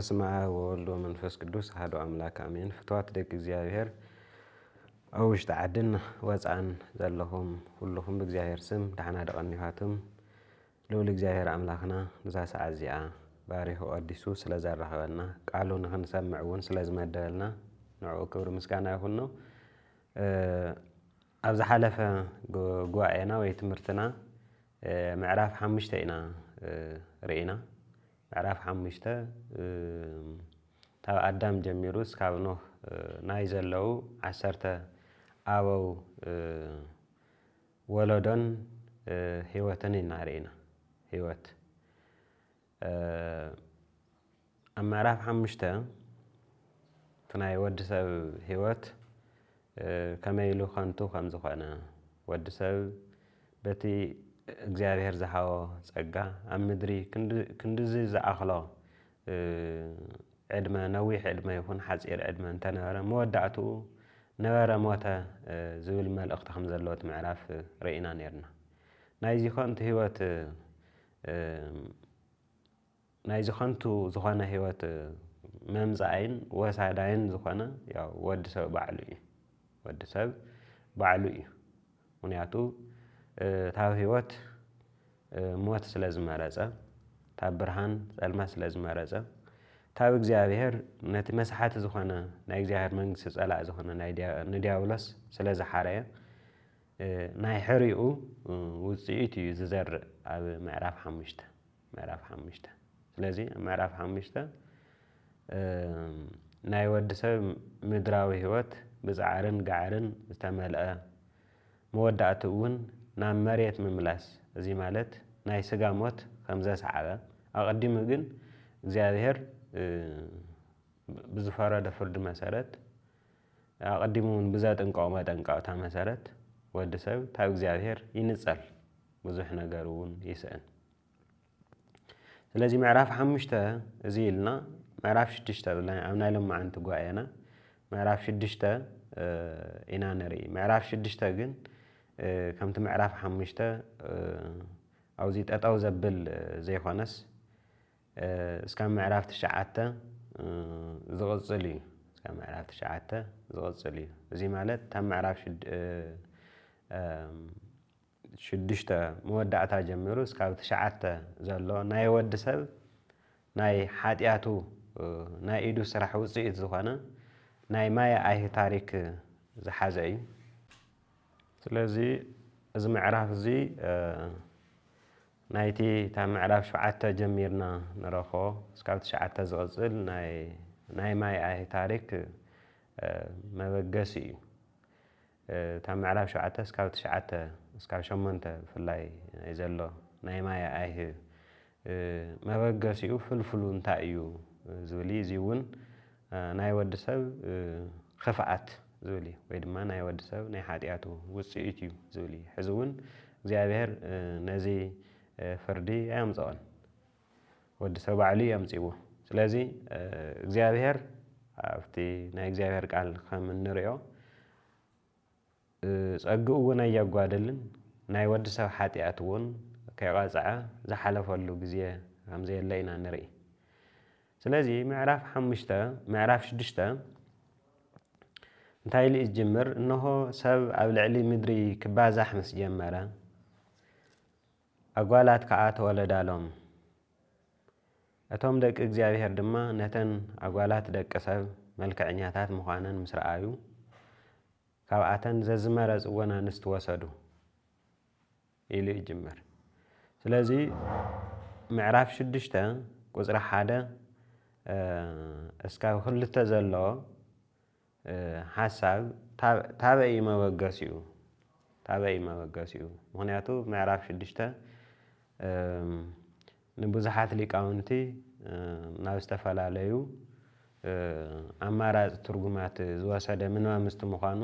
በስመ አብ ወወልድ ወመንፈስ ቅዱስ አሐዱ አምላክ አሜን። ፍትዋት ደቂ እግዚአብሔር ኣብ ውሽጢ ዓድን ወፃእን ዘለኹም ኩልኹም ብእግዚአብሔር ስም ደህና ደቐኒኻትም ልዑል እግዚአብሔር ኣምላኽና ነዛ ሰዓት እዚኣ ባሪኹ ቀዲሱ ስለ ዘራኸበና ቃሉ ንኽንሰምዕ እውን ስለ ዝመደበልና ንዕኡ ክብሪ ምስጋና ይኹን ነው። ኣብ ዝሓለፈ ጉባኤና ወይ ትምህርትና ምዕራፍ 5 ኢና ርኢና። ምዕራፍ 5 ካብ ኣዳም ጀሚሩ እስካብ ኖህ ናይ ዘለዉ 10 ኣበው ወለዶን ህይወትን ኢና ርኢና። ህይወት ኣብ ምዕራፍ 5 ናይ ወዲ ሰብ ህይወት ከመይ ኢሉ ከንቱ ከም ዝኾነ ወዲ ሰብ በቲ እግዚአብሔር ዝሃቦ ጸጋ ኣብ ምድሪ ክንድዚ ዝኣኽሎ ዕድመ ነዊሕ ዕድመ ይኹን ሓፂር ዕድመ እንተነበረ መወዳእትኡ ነበረ ሞተ ዝብል መልእኽቲ ከም ዘለዎ ምዕራፍ ርኢና ነርና። ናይዚ ከንቱ ህይወት ናይዚ ከንቱ ዝኾነ ህይወት መምጻእን ወሳዳይን ዝኾነ ያው ወዲ ሰብ ባዕሉ እዩ። ወዲ ሰብ ባዕሉ እዩ። ምክንያቱ ታብ ህይወት ሞት ስለ ዝመረፀ ታብ ብርሃን ጸልማት ስለ ዝመረፀ ታብ እግዚአብሔር ነቲ መስሓቲ ዝኾነ ናይ እግዚአብሔር መንግስቲ ጸላእ ዝኾነ ንዲያብሎስ ስለ ዝሓረየ ናይ ሕሪኡ ውፅኢት እዩ ዝዘርእ ኣብ ምዕራፍ 5 ምዕራፍ 5 ስለዚ ምዕራፍ 5 ናይ ወዲ ሰብ ምድራዊ ህይወት ብፃዕርን ጋዕርን ዝተመልአ መወዳእቱ እውን ናብ መሬት ምምላስ እዚ ማለት ናይ ስጋ ሞት ከም ዘሰዓበ ኣቐዲሙ ግን እግዚአብሔር ብዝፈረደ ፍርዲ መሰረት ኣቐዲሙ እውን ብዘጥንቀቆ መጠንቀቕታ መሰረት ወዲ ሰብ ታብ እግዚአብሔር ይንጸል ብዙሕ ነገር እውን ይስእን። ስለዚ ምዕራፍ 5 እዚ ኢልና ምዕራፍ 6 ብልና ኣብ ናይ ሎማዓንቲ ጉባኤና ምዕራፍ 6 ኢና ንርኢ። ምዕራፍ 6 ግን ከምቲ ምዕራፍ 5 ኣብዚ ጠጠው ዘብል ዘይኮነስ እስካብ ምዕራፍ 9 ዝቕፅል እዩ። እስካብ ምዕራፍ 9 ዝቕፅል እዩ። እዚ ማለት ታብ ምዕራፍ 6 መወዳእታ ጀሚሩ እስካብ 9 ዘሎ ናይ ወዲ ሰብ ናይ ሓጢኣቱ ናይ ኢዱ ስራሕ ውፅኢት ዝኾነ ናይ ማየ ኣይሂ ታሪክ ዝሓዘ እዩ። ስለዚ እዚ ምዕራፍ እዚ ናይቲ ታብ ምዕራፍ 7 ጀሚርና ንረኽቦ እስካብ 9 ዝቕፅል ናይ ማይ ኣይሂ ታሪክ መበገሲ እዩ። ታብ ምዕራፍ 7 እስካብ 9 እስካብ 8 ብፍላይ ናይ ዘሎ ናይ ማይ ኣይሂ መበገሲኡ ፍልፍሉ እንታይ እዩ ዝብል እዚ እውን ናይ ወዲ ሰብ ክፍኣት ዝብል እዩ ወይ ድማ ናይ ወዲ ሰብ ናይ ሓጢኣቱ ውፅኢት እዩ ዝብል እዩ። ሕዚ እውን እግዚአብሔር ነዚ ፍርዲ ኣየምፅኦን ወዲ ሰብ ባዕሉ የምፂዎ። ስለዚ እግዚአብሔር ኣብቲ ናይ እግዚአብሔር ቃል ከም እንሪኦ ጸግኡ እውን ኣየጓደልን ናይ ወዲ ሰብ ሓጢኣት እውን ከይቐፅዐ ዝሓለፈሉ ግዜ ከምዘየለ ኢና ንርኢ። ስለዚ ምዕራፍ 6 እንታይ ኢሉ ዝጅምር እነሆ ሰብ ኣብ ልዕሊ ምድሪ ክባዛሕ ምስ ጀመረ ኣጓላት ከዓ ተወለዳሎም እቶም ደቂ እግዚአብሔር ድማ ነተን ኣጓላት ደቂ ሰብ መልክዐኛታት ምዃነን ምስ ረኣዩ ካብኣተን ዘዝመረፅወን ኣንስቲ ወሰዱ ኢሉ ይጅምር። ስለዚ ምዕራፍ 6 ቁፅሪ 1 እስካብ 2 ዘሎ ሓሳብ ታበይ መበገሲኡ ታበይ መበገሲኡ ምክንያቱ ምዕራፍ 6 ንብዙሓት ሊቃውንቲ ናብ ዝተፈላለዩ ኣማራፂ ትርጉማት ዝወሰደ ምንባብ ምስቲ ምዃኑ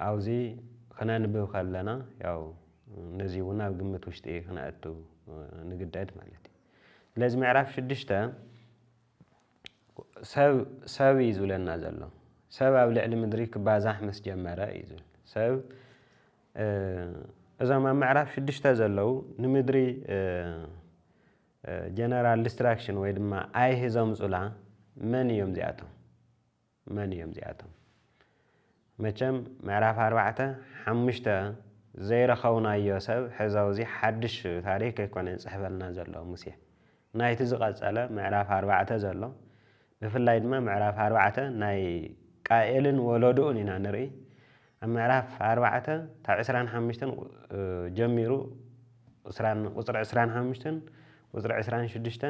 ኣብዚ ክነንብብ ከለና ያው ነዚ እውን ኣብ ግምት ውሽጢ ክነእቱ ንግደድ ማለት እዩ። ስለዚ ምዕራፍ 6 ሰብ እዩ ዝብለና ዘሎ ሰብ ኣብ ልዕሊ ምድሪ ክባዛሕ ምስ ጀመረ እዩ ዝብል ሰብ እዞም ኣብ ምዕራፍ 6 ዘለዉ ንምድሪ ጀነራል ዲስትራክሽን ወይ ድማ ኣይ ሂዘምፁላ መን እዮም ዚኣቶም መቸም ምዕራፍ 4 5 ዘይረኸውናዮ ሰብ ሕዛውዚ ሓድሽ ታሪክ ኣይኮነን ጽሕፈልና ዘሎ ሙሴ ናይቲ ዝቐጸለ ምዕራፍ 4 ዘሎ ብፍላይ ድማ ምዕራፍ 4 ናይ ቃኤልን ወለዱኡን ኢና ንርኢ ኣብ ምዕራፍ 4 ታብ 25 ጀሚሩ ቁፅሪ 25 ቁፅሪ 26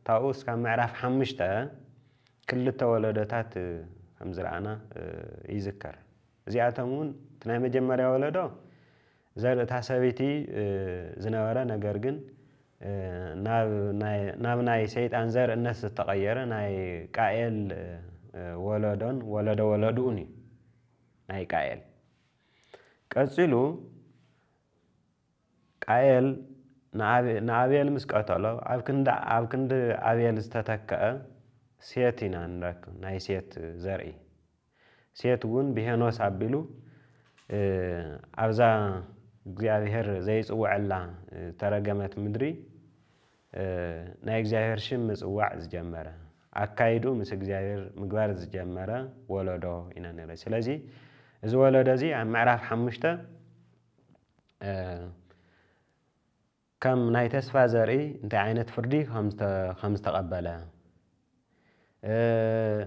ታብኡ እስካብ ምዕራፍ 5 ክልተ ወለዶታት ከም ዝረኣና ይዝከር እዚኣቶም እውን እቲ ናይ መጀመርያ ወለዶ ዘርእታ ሰበይቲ ዝነበረ ነገር ግን ናብ ናይ ሰይጣን ዘርእነት ዝተቐየረ ናይ ቃኤል ወለዶን ወለዱኡን እዩ ናይ ቃኤል ቀፂሉ ቃኤል ንኣቤል ምስ ቀተሎ ኣብ ክንዲ ኣቤል ዝተተክአ ሴት ኢና ንረክብ ናይ ሴት ዘርኢ ሴት እውን ብሄኖስ ኣቢሉ ኣብዛ እግዚኣብሔር ዘይፅውዐላ ተረገመት ምድሪ ናይ እግዚኣብሔር ሽም ምፅዋዕ ዝጀመረ ኣካይዱ ምስ እግዚኣብሔር ምግባር ዝጀመረ ወለዶ ኢና ንርኢ ስለዚ እዚ ወለዶ እዚ ኣብ ምዕራፍ 5 ከም ናይ ተስፋ ዘርኢ እንታይ ዓይነት ፍርዲ ከም ዝተቐበለ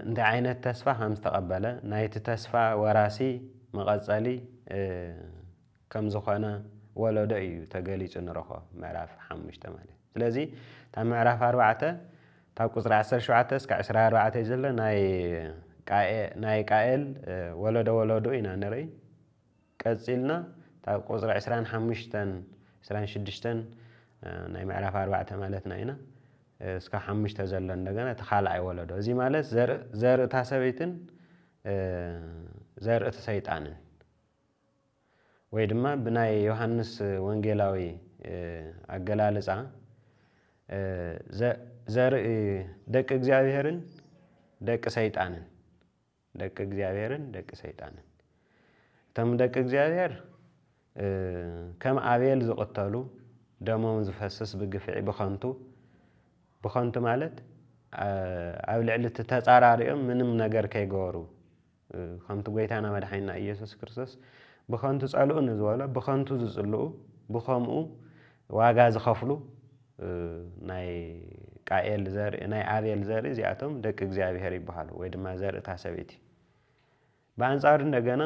እንታይ ዓይነት ተስፋ ከም ዝተቐበለ ናይቲ ተስፋ ወራሲ መቐጸሊ ከም ዝኾነ ወለዶ እዩ ተገሊጹ ንረኽቦ ምዕራፍ 5 ማለት ስለዚ ታብ ምዕራፍ 4 ታብ ቁፅሪ 17 እስካብ 24 ዘሎ ናይ ቃኤል ወለዶ ኢና ንርኢ ቀፂልና ታብ ቁፅሪ 25 26 ናይ ምዕራፍ 4 ማለትና ኢና እስካብ 5 ዘሎ እንደገና እቲ ካልኣይ ወለዶ እዚ ማለት ዘርእታ ሰበይትን ዘርእቲ ሰይጣንን ወይ ድማ ብናይ ዮሃንስ ወንጌላዊ ኣገላልፃ ዘርኢ ደቂ እግዚኣብሔርን ደቂ ሰይጣንን እቶም ደቂ እግዚኣብሔር ከም ኣቤል ዝቕተሉ ደሞም ዝፈስስ ብግፍዒ ብኸንቱ ማለት ኣብ ልዕሊ እቲ ተፃራሪኦም ምንም ነገር ከይገበሩ ከምቲ ጎይታና መድሓኒና ኢየሱስ ክርስቶስ ብኸንቱ ጸልኡ ንዝበሎ ብኸንቱ ዝጽልኡ ብኸምኡ ዋጋ ዝኸፍሉ ናይ ቃኤል ዘርኢ ናይ ኣቤል ዘርኢ እዚኣቶም ደቂ እግዚኣብሔር ይበሃሉ ወይ ድማ ዘርእታ ሰበይቲ ብኣንጻሩ እንደገና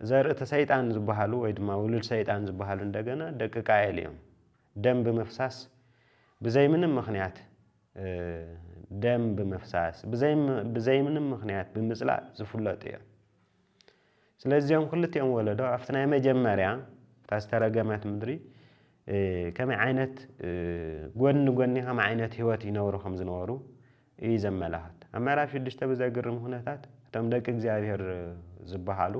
ዘርእቲ ሰይጣን ዝበሃሉ ወይ ድማ ውሉድ ሰይጣን ዝበሃሉ እንደገና ደቂ ቃኤል እዮም ደም ብምፍሳስ ብዘይ ምንም ምኽንያት ደም ብምፍሳስ ብዘይ ምንም ምኽንያት ብምጽላእ ዝፍለጡ እዮም ስለዚኦም ክልቲኦም ወለዶ ኣብቲ ናይ መጀመርያ እታ ዝተረገመት ምድሪ ከመይ ዓይነት ጎኒ ከመይ ዓይነት ህይወት ይነብሩ ከም ዝነበሩ እዩ ዘመላኽት ኣብ ምዕራፍ 6 ብዘግርም ኩነታት እቶም ደቂ እግዚኣብሔር ዝበሃሉ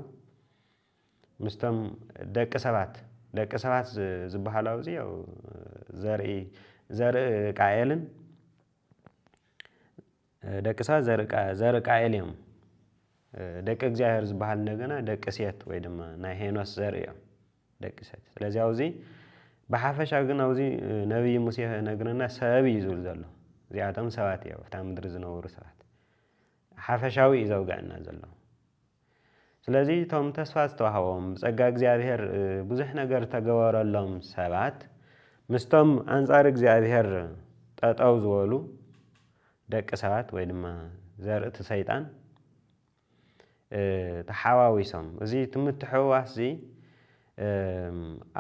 ምስቶም ደቂ ሰባት ዝበሃሉ ኣብዚ ያው ዘርኢ ቃኤልን ደቂ ሰባት ዘርኢ ቃኤል እዮም ደቂ እግዚኣብሔር ዝበሃል እንደገና ደቂ ሴት ወይ ድማ ናይ ሄኖስ ዘርኢ እዮም ደቂ ሴት ስለዚ ኣብዚ ብሓፈሻ ግን ኣብዚ ነቢይ ሙሴ ነግረና ሰብ እዩ ዝብል ዘሎ እዚኣቶም ሰባት እዮም ኣብታ ምድሪ ዝነብሩ ሰባት ሓፈሻዊ እዩ ዘውግዐና ዘሎ ስለዚ እቶም ተስፋ ዝተዋህቦም ብጸጋ እግዚኣብሔር ብዙሕ ነገር ተገበረሎም ሰባት ምስቶም ኣንጻር እግዚኣብሔር ጠጠው ዝበሉ ደቂ ሰባት ወይ ድማ ዘርእቲ ሰይጣን ተሓዋዊሶም እዚ ትምትሕውዋስ እዚ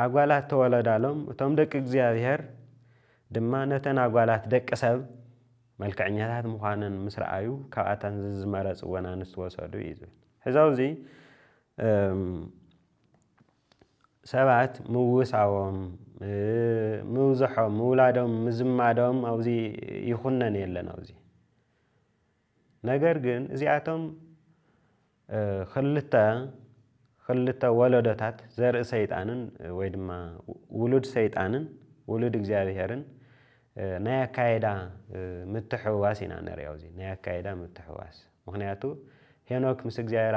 ኣጓላት ተወለዳሎም እቶም ደቂ እግዚኣብሔር ድማ ነተን ኣጓላት ደቂ ሰብ መልክዕኛታት ምዃነን ምስ ረኣዩ ካብኣተን ዝመረፅወን ኣንስቲ ወሰዱ እዩ ዝብል ሕዛው እዚ ሰባት ምውሳዎም ምውዝሖም ምውላዶም ምዝማዶም ኣብዚ ይኹነን የለን ኣብዚ ነገር ግን እዚኣቶም ክልተ ወለዶታት ዘርኢ ሰይጣንን ወይ ድማ ውሉድ ሰይጣንን ውሉድ እግዚኣብሔርን ናይ ኣካይዳ ምትሕውዋስ ኢና ንሪኦ እዚ ናይ ኣካይዳ ምትሕውዋስ ምክንያቱ ሄኖክ ምስ እግዚኣብሔር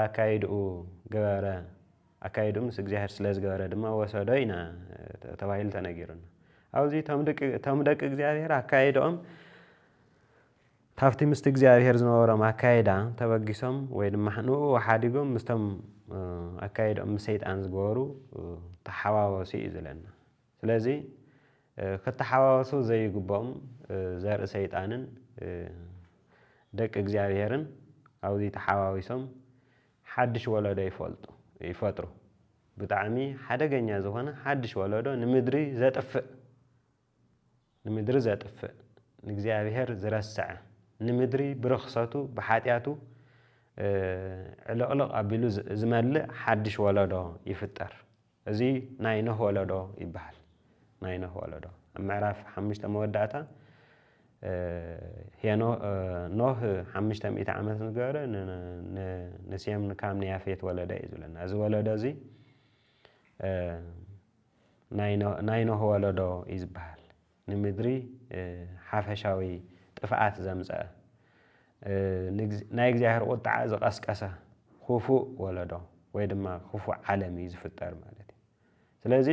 ኣካይዱ ምስ እግዚኣብሔር ስለ ዝገበረ ድማ ወሰዶ ኢና ተባሂሉ ተነጊሩና ኣብዚ እቶም ደቂ እግዚኣብሔር ኣካይዶኦም ታፍቲ ምስቲ እግዚኣብሔር ዝነበሮም ኣካይዳ ተበጊሶም ወይ ድማ ንኡ ሓዲጎም ምስቶም ኣካይዶኦም ምስ ሰይጣን ዝገበሩ ተሓዋወሱ እዩ ዝብለና። ስለዚ ከተሓዋወሱ ዘይግብኦም ዘርኢ ሰይጣንን ደቂ እግዚኣብሔርን ኣብዚ ተሓዋዊሶም ሓድሽ ወለዶ ይፈጥሩ። ብጣዕሚ ሓደገኛ ዝኾነ ሓድሽ ወለዶ ንምድሪ ዘጥፍእ ንእግዚኣብሔር ዝረስዕ ንምድሪ ብርኽሰቱ ብሓጢኣቱ ዕልቕልቕ ኣቢሉ ዝመልእ ሓድሽ ወለዶ ይፍጠር። እዚ ናይ ኖህ ወለዶ ይበሃል። ናይ ኖህ ወለዶ ኣብ ምዕራፍ 5 መወዳእታ ኖህ 500 ዓመት ዝገበረ ንሴም ካብ ንያፌት ወለደ እዩ ዝብለና። እዚ ወለዶ እዚ ናይ ኖህ ወለዶ እዩ ዝበሃል። ንምድሪ ሓፈሻዊ ጥፍኣት ዘምፀአ ናይ እግዚኣብሔር ቁጣዓ ዝቐስቀሰ ክፉእ ወለዶ ወይ ድማ ክፉእ ዓለም እዩ ዝፍጠር ማለት እዩ። ስለዚ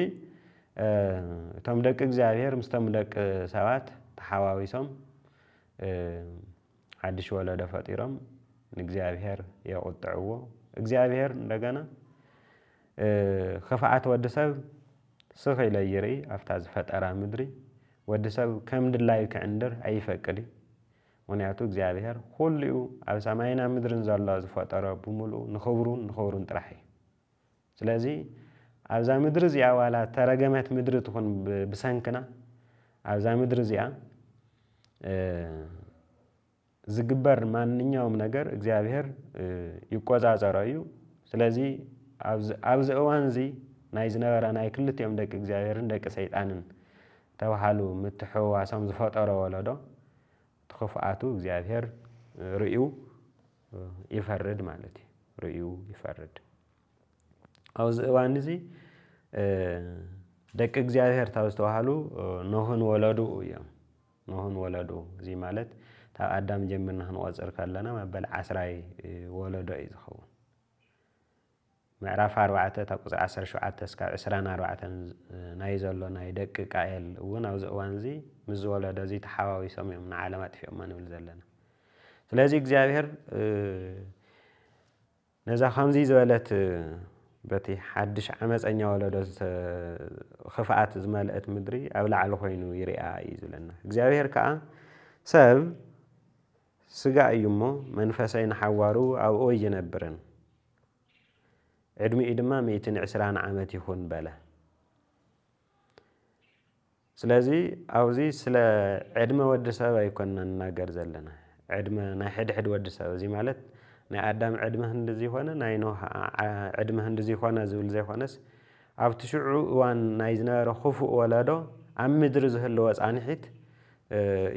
እቶም ደቂ እግዚኣብሔር ምስቶም ደቂ ሰባት ተሓዋዊሶም ሓድሽ ወለዶ ፈጢሮም ንእግዚኣብሔር የቁጥዕዎ። እግዚኣብሔር እንደገና ክፍኣት ወዲ ሰብ ስኽ ኢለ ይርኢ ኣብታ ዝፈጠራ ምድሪ ወዲ ሰብ ከም ድላዩ ክዕንድር ኣይፈቅድ። ምክንያቱ እግዚኣብሔር ኩሉ ኣብ ሰማይና ምድርን ዘሎ ዝፈጠሮ ብምሉእ ንኽብሩን ጥራሕ እዩ። ስለዚ ኣብዛ ምድሪ እዚኣ ዋላ ተረገመት ምድሪ ትኹን ብሰንክና ኣብዛ ምድሪ እዚኣ ዝግበር ማንኛውም ነገር እግዚኣብሔር ይቆፃፀሮ እዩ። ስለዚ ኣብዚ እዋን እዚ ናይ ዝነበረ ናይ ክልቲኦም ደቂ እግዚኣብሔርን ደቂ ሰይጣንን ተባሃሉ ምትሕውዋሶም ዝፈጠሮ ወለዶ ትኽፍኣቱ እግዚኣብሔር ርእዩ ይፈርድ ማለት እዩ። ርእዩ ይፈርድ። ኣብዚ እዋን እዚ ደቂ እግዚኣብሔር ካብ ዝተባሃሉ ኖህን ወለድኡ እዮም። ኖህን ወለድኡ እዚ ማለት ካብ ኣዳም ጀሚርና ክንቆፅር ከለና መበል 10 ወለዶ እዩ ዝኸውን። ምዕራፍ 4 ካብ ቁፅሪ 17 እስካብ 24 ናይ ዘሎ ናይ ደቂ ቃየል እውን ኣብዚ እዋን እዚ ምስ ወለዶ እዚ ተሓዋዊሶም እዮም ንዓለም ኣጥፊኦም ንብል ዘለና። ስለዚ እግዚኣብሔር ነዛ ከምዚ ዝበለት በቲ ሓድሽ ዓመፀኛ ወለዶ ክፍኣት ዝመልአት ምድሪ ኣብ ላዕሊ ኮይኑ ይርአ እዩ ዝብለና። እግዚአብሔር ከዓ ሰብ ስጋ እዩ እሞ መንፈሰይ ንሓዋሩ ኣብኡ ይነብርን ዕድሚኡ ድማ 120 ዓመት ይኹን በለ። ስለዚ ኣብዚ ስለ ዕድመ ወዲ ሰብ ኣይኮንና ንናገር ዘለና። ዕድመ ናይ ሕድሕድ ወዲ ሰብ እዚ ማለት ናይ ኣዳም ዕድመ እንደዚ ይኾነ ናይ ኖህ ዕድመ እንደዚ ይኾነ ዝብል ዘይኾነስ ኣብቲ ሽዑ እዋን ናይ ዝነበረ ክፉእ ወለዶ ኣብ ምድሪ ዝህልዎ ፃንሒት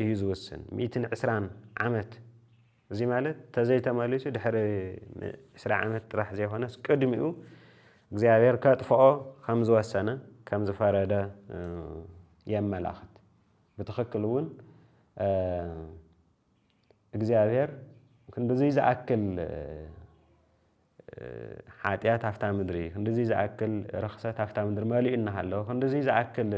እዩ ዝውስን 120 ዓመት። እዚ ማለት ተዘይተመሊሱ ድሕሪ 20 ዓመት ጥራሕ ዘይኾነስ ቅድሚኡ እግዚኣብሔር ከጥፍኦ ከም ዝወሰነ ከም ዝፈረደ የመላኽት። ብትኽክል እውን እግዚአብሔር ክንድዙይ ዝኣክል ሓጢኣት ኣፍታ ምድሪ ክንድዙይ ዝኣክል ርኽሰት ኣፍታ ምድሪ መሊኡ እናሃለዎ ክንድዙይ ዝኣክል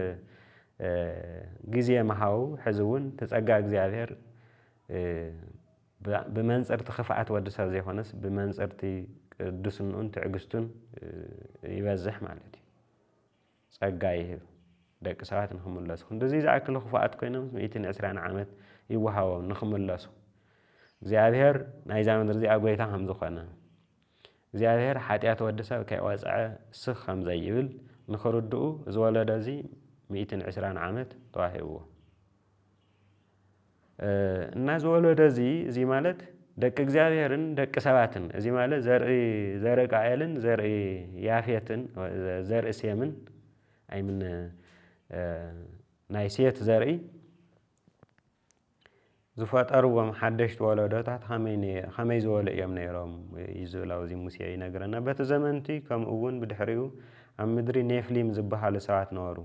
ግዜ መሃቡ ሕዚ እውን ተፀጋ እግዚአብሔር ብመንፅርቲ ክፍኣት ወዲ ሰብ ዘይኮነስ ብመንፅርቲ ቅዱስንኡን ትዕግስቱን ይበዝሕ ማለት እዩ። ፀጋ ይህብ ደቂ ሰባት ንክምለሱ ክንድዙይ ዝኣክል ክፍኣት ኮይኖም 120 ዓመት ይወሃቦም ንክምለሱ እግዚአብሔር ናይዛ ምድሪ እዚኣ ጎይታ ከም ዝኾነ እግዚአብሔር ሓጢኣት ወዲ ሰብ ከይቆፅዐ ስኽ ከም ዘይብል ንክርድኡ እዚ ወለዶ እዚ 120 ዓመት ተዋሂብዎ እና እዚ ወለዶ እዚ ማለት ደቂ እግዚአብሔርን ደቂ ሰባትን እዚ ማለት ዘርኢ ቃየልን ዘርኢ ያፌትን ዘርኢ ሴምን ኣይምን ናይ ሴት ዘርኢ ዝፈጠርዎም ሓደሽቲ ወለዶታት ከመይ ዝበሉ እዮም ነይሮም እዩ ዝብል ኣብዚ ሙሴ ይነግረና። በቲ ዘመንቲ ከምኡ እውን ብድሕሪኡ ኣብ ምድሪ ኔፍሊም ዝበሃሉ ሰባት ነበሩ።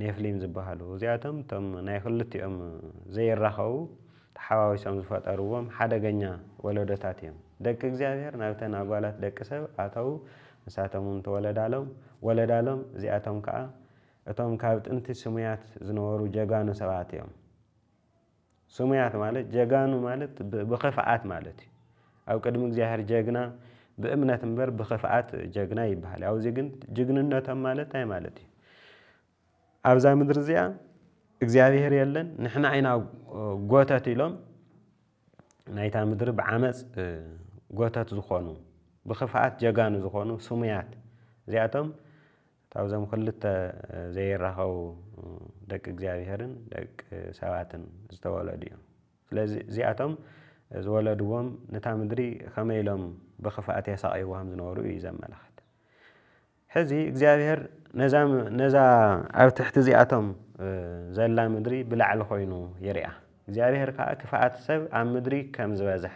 ኔፍሊም ዝበሃሉ እዚኣቶም እቶም ናይ ክልቲኦም ዘይራኸቡ ተሓዋዊሶም ዝፈጠርዎም ሓደገኛ ወለዶታት እዮም። ደቂ እግዚአብሔር ናብተን ኣጓላት ደቂ ሰብ ኣተው ንሳቶም እውን ተወለዳሎም ወለዳሎም እዚኣቶም ከዓ እቶም ካብ ጥንቲ ስሙያት ዝነበሩ ጀጋኑ ሰባት እዮም ስሙያት ማለት ጀጋኑ ማለት ብኽፍኣት ማለት እዩ ኣብ ቅድሚ እግዚአብሔር ጀግና ብእምነት እምበር ብኽፍኣት ጀግና ይበሃል ኣብዚ ግን ጅግንነቶም ማለት እንታይ ማለት እዩ ኣብዛ ምድሪ እዚኣ እግዚአብሔር የለን ንሕና ኢና ጎተት ኢሎም ናይታ ምድሪ ብዓመፅ ጎተት ዝኾኑ ብኽፍኣት ጀጋኑ ዝኾኑ ስሙያት እዚኣቶም ታብዞም ክልተ ዘይራኸቡ ደቂ እግዚአብሔርን ደቂ ሰባትን ዝተወለዱ እዮም ስለዚ እዚኣቶም ዝወለድዎም ነታ ምድሪ ከመይ ኢሎም ብኽፍኣት የሳቒይዎም ዝነበሩ እዩ ዘመላኽት ሕዚ እግዚአብሔር ነዛ ኣብ ትሕቲ እዚኣቶም ዘላ ምድሪ ብላዕሊ ኮይኑ የሪኣ እግዚአብሔር ከዓ ክፍኣት ሰብ ኣብ ምድሪ ከም ዝበዝሐ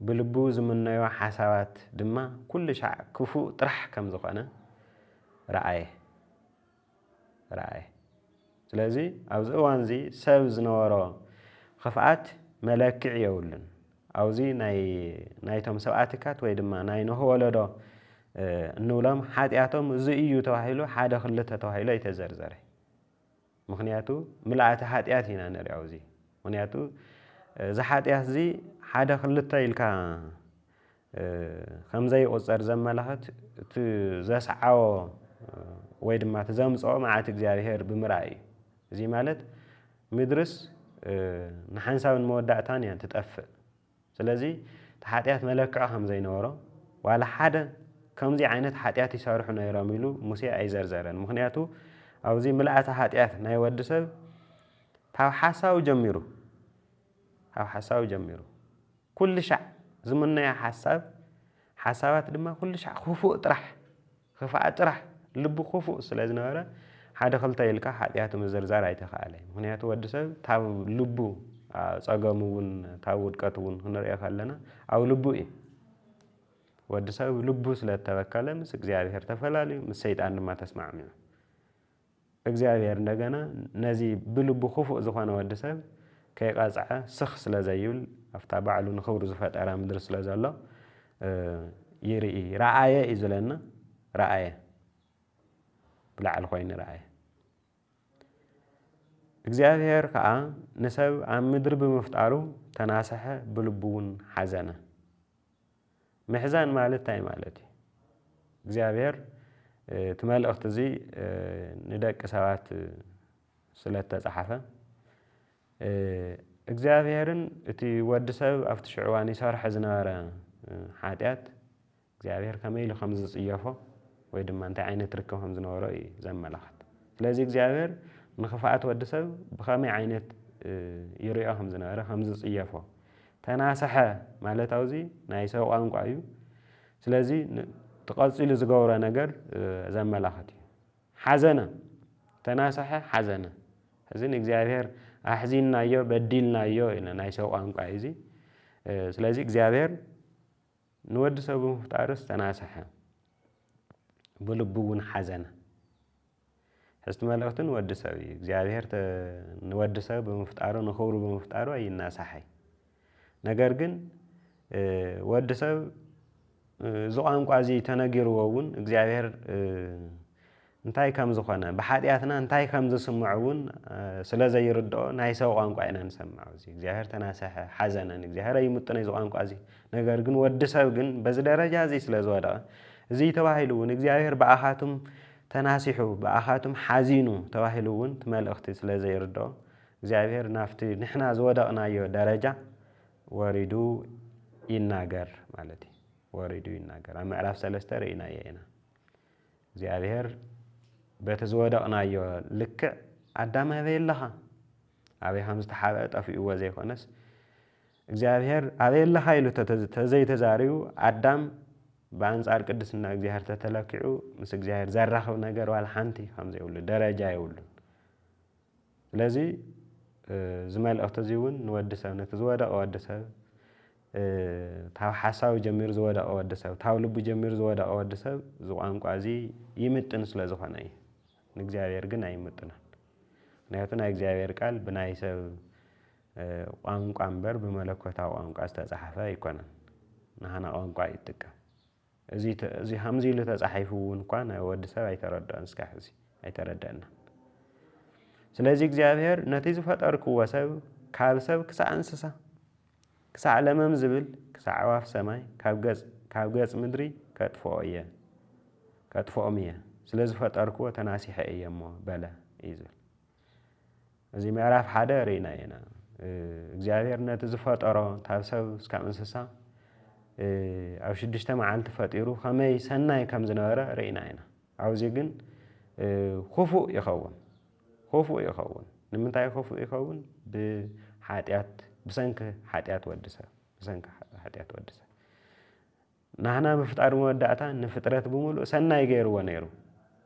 ብልቡ ዝምነዮ ሓሳባት ድማ ኩሉ ሻዕ ክፉእ ጥራሕ ከም ዝኾነ ረአየ ስለዚ ኣብዚ እዋን እዚ ሰብ ዝነበሮ ክፍኣት መለክዕ የብሉን ኣብዚ ናይቶም ሰብኣትካት ወይ ድማ ናይ ንሆ ወለዶ እንብሎም ሓጢኣቶም እዚ እዩ ተባሂሉ ሓደ ክልተ ተባሂሉ ኣይተዘርዘረ ምክንያቱ ምልኣቲ ሓጢኣት ኢና ንሪኦ ኣብዚ ምክንያቱ እዚ ሓጢኣት እዚ ሓደ ክልተ ኢልካ ከምዘይቁፀር ዘመላኽት እቲ ዘስዓቦ ወይ ድማ እቲ ዘምፅኦ መዓት እግዚአብሔር ብምርኣይ እዩ እዚ ማለት ምድርስ ንሓንሳብን መወዳእታን እያ ትጠፍእ ስለዚ እቲ ሓጢኣት መለክዖ ከምዘይነበሮ ዋላ ሓደ ከምዚ ዓይነት ሓጢኣት ይሰርሑ ነይሮም ኢሉ ሙሴ ኣይዘርዘረን ምክንያቱ ኣብዚ ምልኣቲ ሓጢኣት ናይ ወዲ ሰብ ካብ ሓሳቡ ጀሚሩ ኩሉ ሻዕ ዝምነያ ሓሳባት ድማ ኩሉ ሻዕ ክፉእ ጥራሕ ክፍኣት ጥራሕ ልቡ ክፉእ ስለ ዝነበረ ሓደ ክልተ ኢልካ ሓጢኣቱ ምዝርዛር ኣይተኸኣለ ምክንያቱ ወዲ ሰብ ታብ ልቡ ፀገሙ እውን ታብ ውድቀት እውን ክንሪኦ ከለና ኣብ ልቡ እዩ ወዲ ሰብ ልቡ ስለተበከለ ምስ እግዚአብሔር ተፈላለዩ ምስ ሰይጣን ድማ ተስማዕሚዑ እግዚአብሔር እንደገና ነዚ ብልቡ ክፉእ ዝኾነ ወዲ ሰብ ከይቐፅዐ ስኽ ስለ ዘይብል ኣፍታ ባዕሉ ንክብሩ ዝፈጠረ ምድሪ ስለ ዘሎ ይርኢ ረአየ እዩ ዝብለና ረአየ ብላዕሊ ኮይኑ ረአየ እግዚአብሔር ከዓ ንሰብ ኣብ ምድሪ ብምፍጣሩ ተናሰሐ ብልቡ እውን ሓዘነ ምሕዛን ማለት እንታይ ማለት እዩ እግዚአብሔር እቲ መልእኽቲ እዚ ንደቂ ሰባት ስለተፃሓፈ እግዚአብሔርን እቲ ወዲ ሰብ ኣብቲ ሽዑ እዋን ይሰርሖ ዝነበረ ሓጢኣት እግዚአብሔር ከመይ ኢሉ ከም ዝፅየፎ ወይ ድማ እንታይ ዓይነት ርክብ ከም ዝነበሮ እዩ ዘመላኽት ስለዚ እግዚአብሔር ንኽፍኣት ወዲ ሰብ ብኸመይ ዓይነት ይሪኦ ከም ዝነበረ ከም ዝፅየፎ ተናሰሐ ማለት ኣብዚ ናይ ሰብ ቋንቋ እዩ ስለዚ ተቐፂሉ ዝገብሮ ነገር ዘመላኽት እዩ ሓዘነ ተናሰሐ ሓዘነ እዚ ንእግዚአብሔር ኣሕዚንናዮ በዲልናዮ ኢለ ናይ ሰብ ቋንቋ እዩ እዚ ስለዚ እግዚአብሔር ንወዲ ሰብ ብምፍጣሩ ዝተናሰሐ ብልቡ እውን ሓዘነ ሕዝቲ መልእኽቲ ንወዲ ሰብ እዩ እግዚአብሔር ንወዲ ሰብ ብምፍጣሩ ንክብሩ ብምፍጣሩ ኣይናሳሐይ ነገር ግን ወዲ ሰብ እዚ ቋንቋ እዚ ተነጊርዎ እውን እግዚአብሔር እንታይ ከም ዝኾነ ብሓጢኣትና እንታይ ከም ዝስምዖ እውን ስለ ዘይርድኦ ናይ ሰብ ቋንቋ ኢና ንሰምዖ እዚ እግዚአብሔር ተናሰሐ ሓዘነን እግዚአብሔር ኣይምጥነ እዚ ቋንቋ እዚ ነገር ግን ወዲ ሰብ ግን በዚ ደረጃ እዚ ስለ ዝወደቐ እዚ ተባሂሉ እውን እግዚአብሔር ብኣኻቱም ተናሲሑ ብኣኻቱም ሓዚኑ ተባሂሉ እውን እቲ መልእኽቲ ስለ ዘይርድኦ እግዚአብሔር ናፍቲ ንሕና ዝወደቕናዮ ደረጃ ወሪዱ ይናገር ማለት እዩ ወሪዱ ይናገር ኣብ ምዕራፍ 3 ርኢናዮ ኢና እግዚአብሔር በቲ ዝወደቕናዮ ልክዕ ኣዳም ኣበይ ኣለኻ ኣበይ ከም ዝተሓብአ ጠፊኡዎ ዘይኮነስ እግዚአብሔር ኣበይ ኣለኻ ኢሉ ተዘይተዛሪቡ ኣዳም በኣንጻር ቅድስና እግዚአብሔር ተተለኪዑ ምስ እግዚአብሔር ዘራኽብ ነገር ዋላ ሓንቲ ከም ዘይብሉ ደረጃ የብሉን ስለዚ እዚ መልእኽቲ እዚ እውን ንወዲ ሰብ ነቲ ዝወደቐ ወዲ ሰብ ታብ ሓሳቡ ጀሚሩ ዝወደቐ ወዲ ሰብ ታብ ልቡ ጀሚሩ ዝወደቐ ወዲ ሰብ እዚ ቋንቋ እዚ ይምጥን ስለ ዝኾነ እዩ ንእግዚአብሔር ግን ኣይምጥናን ምክንያቱ ናይ እግዚአብሔር ቃል ብናይ ሰብ ቋንቋ እምበር ብመለኮታዊ ቋንቋ ዝተፃሓፈ ኣይኮነን ንሃና ቋንቋ ይጥቀም እዚህ همزي له ተጻሒፉ እንኳን ወድ ሰብ አይተረዳን እስከ ሕዚ አይተረዳና ስለዚህ እግዚአብሔር ነቲ ዝፈጠርክዎ ሰብ ካብ ሰብ ክሳዕ እንስሳ ክሳዕ ለመም ዝብል ክሳዕ ኣዕዋፍ ሰማይ ካብ ገጽ ምድሪ ከጥፍኦም እየ ስለዚህ ፈጠርክዎ ተናሲሐ እየ እሞ በለ እዩ ዝብል እዚ ምዕራፍ 1 ርኢና ኢና እግዚአብሔር ነቲ ዝፈጠሮ ካብ ሰብ እስካብ እንስሳ ኣብ 6 መዓልቲ ፈጢሩ ከመይ ሰናይ ከም ዝነበረ ርኢና ኢና ኣብዚ ግን خفوء يخون ንምንታይ خفوء ይኸውን ብሓጢያት ብሰንኪ ሓጢያት ወድሰብ ናህና ምፍጣር መወዳእታ ንፍጥረት ብምሉእ ሰናይ ገይርዎ ነይሩ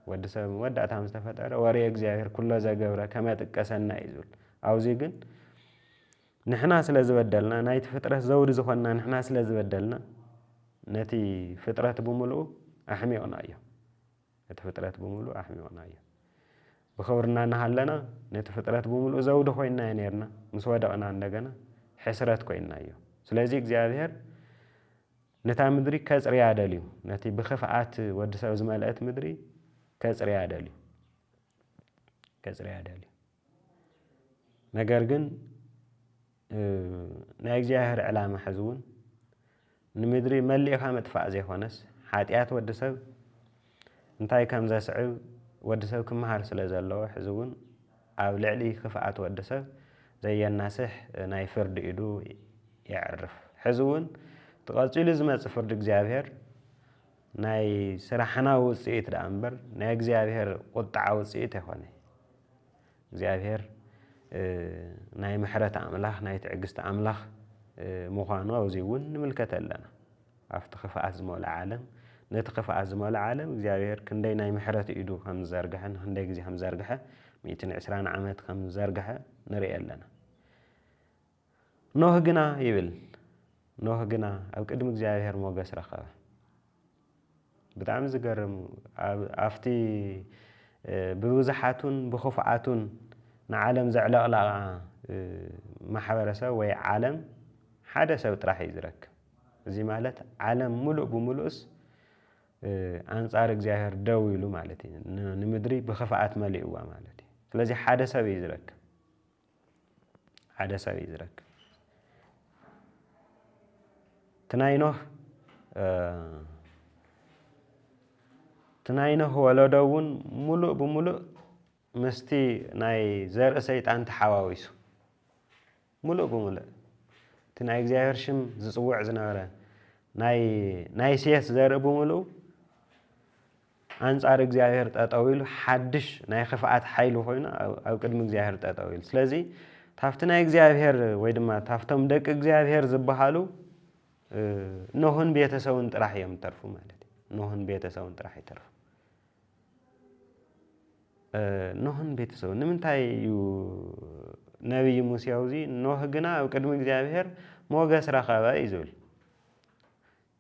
ወድሰብ መወዳእታ ምስተፈጠረ ወሬ እግዚአብሔር ኩሎ ዘገብረ ከመ ጥቀሰና እዩ ዝብል ኣብዚ ግን ንሕና ስለ ዝበደልና ናይቲ ፍጥረት ዘውዲ ዝኾንና ንሕና ስለ ዝበደልና ነቲ ፍጥረት ብምሉእ ኣሕሚቕና እዩ بخبرنا نهالنا نتفترات بملؤ زود خوينا نيرنا مسودقنا عندنا حسرات كوينا ايو سلازي እግዚአብሔር ነታ ምድሪ ከጽሪያ አደልዩ ነቲ በኸፋአት ወድሰብ ዝመልአት ምድሪ ከጽሪያ አደልዩ ነገር ግን ናይ እግዚአብሔር ዕላማ ሕዝውን ንምድሪ መልእኻ መጥፋእ ዘይኾነስ ሓጢያት ወድሰብ እንታይ ከም ዘስዕብ ወድሰብ ክመሃር ስለ ዘለዎ ሕዝውን ኣብ ልዕሊ ክፍኣት ወድሰብ ዘየናስሕ ናይ ፍርድ ኢዱ يعرف ሕዝውን ተቐጽሉ ዝመጽእ ፍርድ እግዚአብሔር ናይ ስራሕና ውጽኢት ዳንበር ናይ እግዚአብሔር ቁጣዓ ውጽኢት ይኾነ እግዚአብሔር ናይ ምሕረት አምላኽ ናይ ትዕግስት አምላኽ ምዃኑ ኣብዚውን ንምልከት ኣለና ኣብቲ ክፍኣት ዝመልአ ዓለም ነቲ ክፍኣት ዝመልአ ዓለም እግዚአብሔር ክንደይ ናይ ምሕረት ኢዱ ከም ዘርግሐን ክንደይ ግዜ ከም ዘርግሐ 120 ዓመት ከም ዘርግሐ ንርኢ ኣለና ኖህ ግና ኣብ ቅድሚ እግዚአብሔር ሞገስ ረኸበ ብጣዕሚ ዝገርም ኣፍቲ ብብዙሓቱን ብኽፉኣቱን ንዓለም ዘዕለቕላቓ ማሕበረሰብ ወይ ዓለም ሓደ ሰብ ጥራሕ እዩ ዝረክብ እዚ ማለት ዓለም ሙሉእ ብምሉእስ አንጻር እግዚአብሔር ደው ይሉ ማለት እዩ ንምድሪ ብኽፍኣት መሊእዋ ማለት እዩ ስለዚህ ሓደ ሰብ እዩ ዝረክብ ትናይኖህ ወለዶውን ሙሉእ ብምሉእ ምስቲ ናይ ዘርኢ ሰይጣን ተሓዋዊሱ ሙሉእ ብምሉእ እቲ ናይ እግዚአብሔር ሽም ዝጽውዕ ዝነበረ ናይ ሴት ዘርኢ ብምሉእ አንጻር እግዚአብሔር ጠጠው ኢሉ ሓድሽ ናይ ክፍኣት ሓይሉ ኮይኑ ኣብ ቅድሚ እግዚአብሔር ጠጠው ኢሉ ስለዚ ታፍቲ ናይ እግዚአብሔር ወይ ድማ ታፍቶም ደቂ እግዚአብሔር ዝበሃሉ ኖህን ቤተሰቡን ጥራሕ እዮም ተርፉ ማለት እዩ ኖህን ቤተሰቡን ጥራሕ ይተርፉ ኖህን ቤተሰቡ ንምንታይ እዩ ነብይ ሙሴ አውዚ ኖህ ግና ኣብ ቅድሚ እግዚአብሔር ሞገስ ረኸበ እዩ ዝብል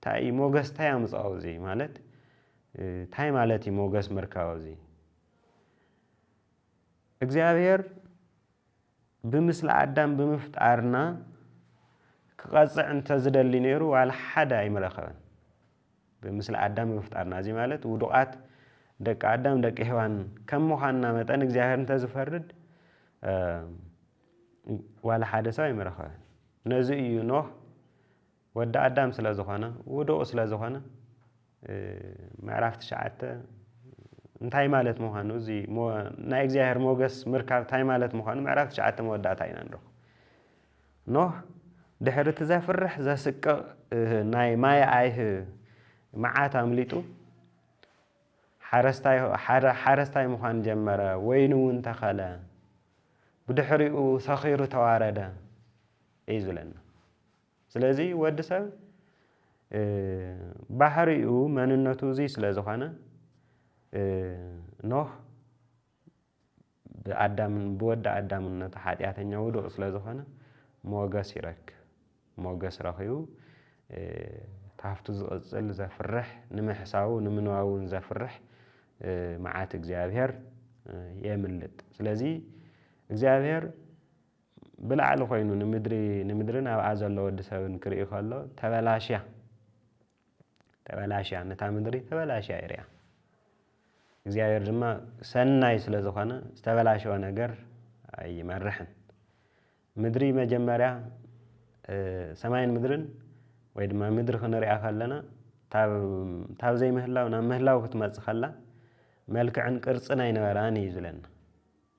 ታይ ሞገስ ታይ ኣምጽኦ እዚ ማለት ታይ ማለት እዩ ሞገስ ምርካብ እዚ እግዚአብሔር ብምስለ አዳም ብምፍጣርና ክቐጽዕ እንተዝደሊ ነይሩ ዋላ ሓደ ኣይምረኸበን ብምስለ አዳም ብምፍጣርና እዚ ማለት ውዱቃት ደቂ አዳም ደቂ ሔዋን ከም ምዃንና መጠን እግዚአብሔር እንተዝፈርድ ዋላ ሓደ ሰብ ኣይምረኸበን ነዚ እዩ ኖህ ወዲ አዳም ስለ ዝኾነ ውዱቕ ስለ ዝኾነ ምዕራፍ 9 እንታይ ማለት ምዃኑ እዚ ናይ እግዚአብሔር ሞገስ ምርካብ እንታይ ማለት ምዃኑ ምዕራፍ 9 መወዳእታ ኢና ንረኽቦ ኖህ ድሕሪ እቲ ዘፍርሕ ዘስቅቕ ናይ ማይ ኣይህ መዓት ኣምሊጡ ሓረስታይ ምዃን ጀመረ ወይኑ እውን ተኸለ ብድሕሪኡ ሰኺሩ ተዋረደ እዩ ዝብለና ስለዚ ወዲ ሰብ ባህሪኡ መንነቱ እዚ ስለ ዝኾነ ኖህ ብወዲ አዳምነቱ ሓጢአተኛ ውዱቕ ስለ ዝኾነ ሞገስ ይረክብ ሞገስ ረኺቡ ታፍቱ ዝቕጽል ዘፍርሕ ንምሕሳቡ ንምንባቡን ዘፍርሕ መዓት እግዚአብሔር የምልጥ ስለዚ እግዚአብሔር ብላዕሊ ኮይኑ ንምድርን ኣብኣ ዘሎ ወዲ ሰብን ክርኢ ከሎ ተበላሽያ ነታ ምድሪ ተበላሽያ ይርያ እግዚአብሔር ድማ ሰናይ ስለ ዝኾነ ዝተበላሸወ ነገር ኣይመርሕን ምድሪ መጀመርያ ሰማይን ምድርን ወይ ድማ ምድሪ ክንሪኣ ከለና ታብ ዘይምህላው ናብ ምህላው ክትመጽእ ከላ መልክዕን ቅርጽን ኣይነበራን እዩ ዝብለና